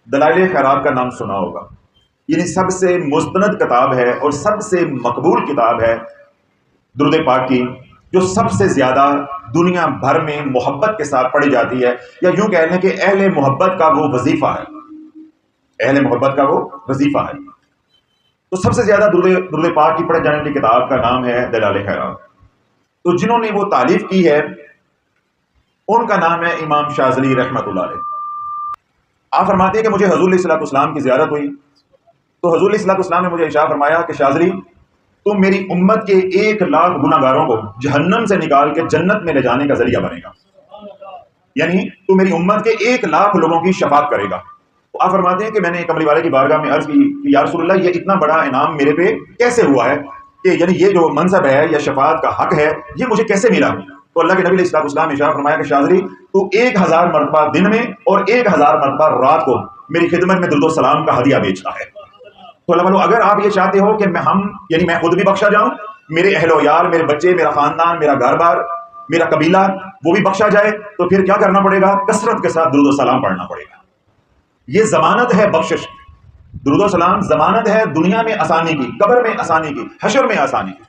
دلائل خیرات کا نام سنا ہوگا، یعنی سب سے مستند کتاب ہے اور سب سے مقبول کتاب ہے درود پاک کی، جو سب سے زیادہ دنیا بھر میں محبت کے ساتھ پڑھی جاتی ہے، یا یوں کہہ لیں کہ اہل محبت کا وہ وظیفہ ہے، اہل محبت کا وہ وظیفہ ہے۔ تو سب سے زیادہ درود پاک کی پڑھے جانے والی کتاب کا نام ہے دلائل خیرات۔ تو جنہوں نے وہ تالیف کی ہے ان کا نام ہے امام شاذلی رحمۃ اللہ علیہ۔ آپ فرماتے ہیں کہ مجھے حضور علیہ الصلوۃ والسلام کی زیارت ہوئی، تو حضور علیہ الصلوۃ والسلام نے مجھے ارشاد فرمایا کہ شاذلی، تم میری امت کے 1,00,000 گناہ گاروں کو جہنم سے نکال کے جنت میں لے جانے کا ذریعہ بنے گا، یعنی تو میری امت کے 1,00,000 لوگوں کی شفاعت کرے گا۔ تو آپ فرماتے ہیں کہ میں نے کملی والے کی بارگاہ میں عرض کی کہ یا رسول اللہ، یہ اتنا بڑا انعام میرے پہ کیسے ہوا ہے، کہ یعنی یہ جو منصب ہے یا شفاعت کا حق ہے یہ مجھے کیسے ملا؟ تو اللہ کے نبی علیہ السلام نے ارشاد فرمایا کہ شاذلی، تو 1,000 مرتبہ دن میں اور 1,000 مرتبہ رات کو میری خدمت میں درود و سلام کا ہدیہ بیچتا ہے۔ تو اللہ اگر آپ یہ چاہتے ہو کہ میں خود بھی بخشا جاؤں، میرے اہل و یار، میرے بچے، میرا خاندان، میرا گھر بار، میرا قبیلہ وہ بھی بخشا جائے، تو پھر کیا کرنا پڑے گا؟ کثرت کے ساتھ درود و سلام پڑھنا پڑے گا۔ یہ ضمانت ہے بخشش، درود و سلام ضمانت ہے دنیا میں آسانی کی، قبر میں آسانی کی، حشر میں آسانی کی۔